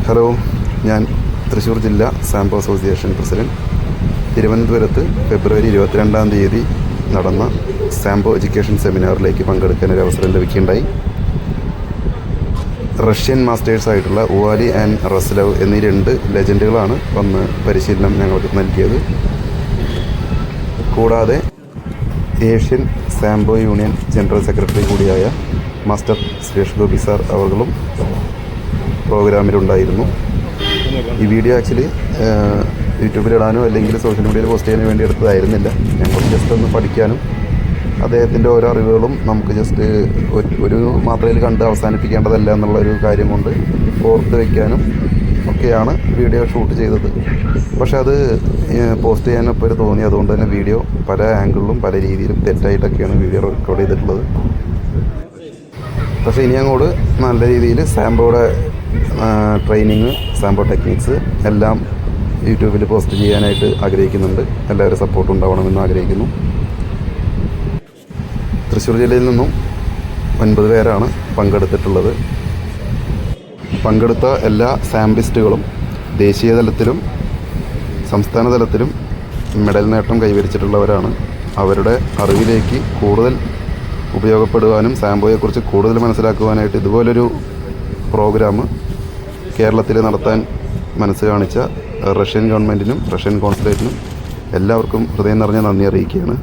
Hello, ഞാൻ തൃശ്ശൂർ ജില്ലാ sambo association president. തിരുവനന്തപുരത്ത് ഫെബ്രുവരി 22-ാം തീയതി നടന്ന സാംബോ എഡ്യൂക്കേഷൻ സെമിനാറിലേക്ക് പങ്കെടുക്കാൻ ഒരു അവസരം ലഭിക്കുകയുണ്ടായി. റഷ്യൻ മാസ്റ്റേഴ്സായിട്ടുള്ള ഉവാലി ആൻഡ് റസ്ലവ് എന്നീ 2 ലെജൻഡുകളാണ് വന്ന് പരിശീലനം ഞങ്ങൾക്ക് നൽകിയത്. കൂടാതെ Asian sambo union general secretary കൂടിയായ മാസ്റ്റർ സുരേഷ് ഗോപി സാർ അവர்களுം പ്രോഗ്രാമിലുണ്ടായിരുന്നു. ഈ വീഡിയോ ആക്ച്വലി യൂട്യൂബിലിടാനോ അല്ലെങ്കിൽ സോഷ്യൽ മീഡിയയിൽ പോസ്റ്റ് ചെയ്യാനോ വേണ്ടി എടുത്തതായിരുന്നില്ല. ഞങ്ങൾ ജസ്റ്റ് ഒന്ന് പഠിക്കാനും അദ്ദേഹത്തിൻ്റെ ഓരോ അറിവുകളും നമുക്ക് ജസ്റ്റ് ഒരു മാത്രയിൽ കണ്ട് അവസാനിപ്പിക്കേണ്ടതല്ല എന്നുള്ളൊരു കാര്യം കൊണ്ട് ഓർത്ത് വയ്ക്കാനും ഒക്കെയാണ് വീഡിയോ ഷൂട്ട് ചെയ്തത്. പക്ഷെ അത് പോസ്റ്റ് ചെയ്യാനൊപ്പം തോന്നി. അതുകൊണ്ട് തന്നെ വീഡിയോ പല ആംഗിളിലും പല രീതിയിലും തെറ്റായിട്ടൊക്കെയാണ് വീഡിയോ റെക്കോർഡ് ചെയ്തിട്ടുള്ളത്. പക്ഷേ ഇനി അങ്ങോട്ട് നല്ല രീതിയിൽ സാംബോയുടെ ട്രെയിനിങ്, സാംബോ ടെക്നിക്സ് എല്ലാം യൂട്യൂബിൽ പോസ്റ്റ് ചെയ്യാനായിട്ട് ആഗ്രഹിക്കുന്നുണ്ട്. എല്ലാവരും സപ്പോർട്ട് ഉണ്ടാവണമെന്ന് ആഗ്രഹിക്കുന്നു. തൃശ്ശൂർ ജില്ലയിൽ നിന്നും 9 പേരാണ് പങ്കെടുത്തിട്ടുള്ളത്. പങ്കെടുത്ത എല്ലാ സാംബിസ്റ്റുകളും ദേശീയ തലത്തിലും സംസ്ഥാന തലത്തിലും മെഡൽ നേട്ടം കൈവരിച്ചിട്ടുള്ളവരാണ്. അവരുടെ അറിവിലേക്ക് കൂടുതൽ ഉപയോഗപ്പെടുവാനും സാംബോയെക്കുറിച്ച് കൂടുതൽ മനസ്സിലാക്കുവാനായിട്ട് ഇതുപോലൊരു പ്രോഗ്രാം കേരളത്തിൽ നടത്താൻ മനസ്സ് കാണിച്ച റഷ്യൻ ഗവൺമെൻറ്റിനും റഷ്യൻ കോൺസുലേറ്റിനും എല്ലാവർക്കും ഹൃദയം നിറഞ്ഞ നന്ദി അറിയിക്കുകയാണ്.